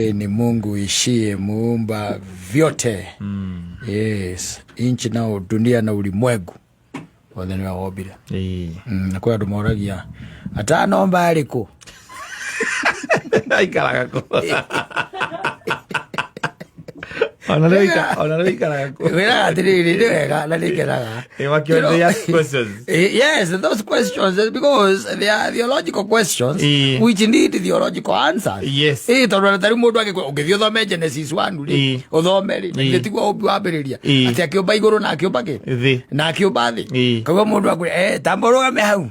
Ni Mungu ishie muumba vyote. Yes. Inchi na dunia na ulimwengu. Wothe ni wawobire. Na kwa ndumoragia ata nomba ariko. Aikaraga ko. Onarika ko. Wera atiriri wega na nikeraga. Questions. Yes, those questions because they are theological questions which need theological answers. Yes. Tondu tari mundu agithio thome Genesis 1 ri uthome ri ndigwa umbi wambiriria ati akiumba iguru na akiumba ki na akiumba thi koguo mundu akure tamboruga hau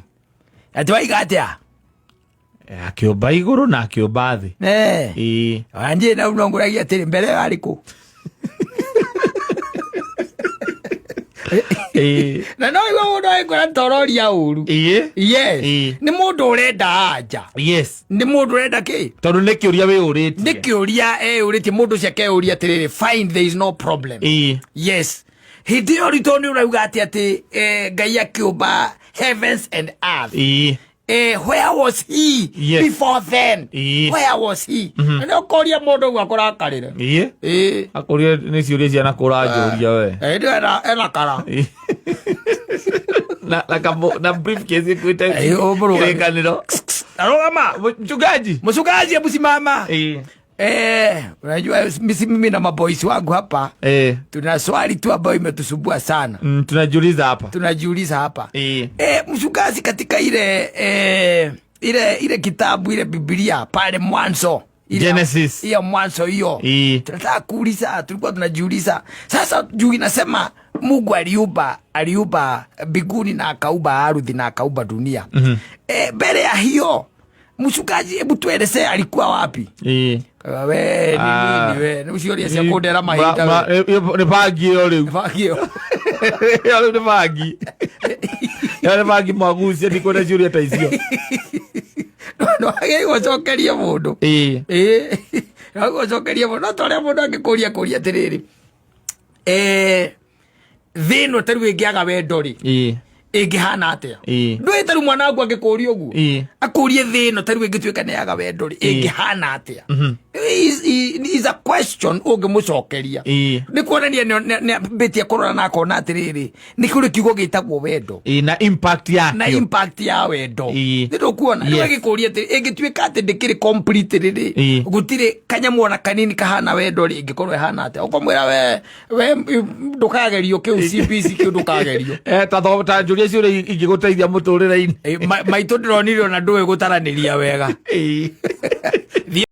ati waiga atia akiumba iguru na akiumba thi anje na unonguragia atiri mbere ariku na no igo mundu aikora tororia uru yes ni mundu urenda anja ni mundu urenda ki tondu ni kiuria we uriti ni kiuria uriti mundu ciake uria atiriri fine there is no problem yes hindi orito ni urauga ati Ngai akiumba heavens and earth where was he before then? Where was he? No koria mundu gwakora karira. Akoria ni ciuria ciana kurajuria we. Ndio ena kara. Na briefcase kwita. Kirekaniro. Arogama mchungaji hebu simama. Unajua mimi na maboys wangu hapa tuna swali tu ambayo imetusumbua sana. Tunajiuliza hapa. Mchungaji, katika ile kitabu ile Biblia pale mwanzo Genesis hiyo mwanzo hiyo tunataka kuuliza, tulikuwa tunajiuliza sasa juu inasema Mungu aliumba mbinguni na akaumba ardhi na akaumba dunia. Mbele ya hiyo mchungaji, hebu tuelezee alikuwa wapi? We ni nini we? Usiori sia kudera mahinda we. Ni bagio riu. Bagio. Ni bagi. Ni bagi mwagusia ni kwenda ciuria ta icio. No age gocokeria mundu. No gocokeria mundu, no tore mundu angikuria kuria tiriri. Thino taru ingiaga wendo ri. Ingihana atia ndwe taru mwana wangu angikuria uguo akurie thino taru ingituika ne yaga wendo ri ingihana atia is a question ungimucokeria ni kuonania ne betia korora na kona atiriri ni kuri kiugo gitagwo wendo na impact ya wendo ndio kuona ni agikuria atiri ingituika ati ndikiri complete riri gutire kanyamu ona kanini kahana wendo ri ingikorwo hana atia ukomwira we ndukagerio kiu CBC kiu ndukagerio ta juria ciuria ingiguteithia muturire-ini maitu ndironire ona nduwe gutaraniria wega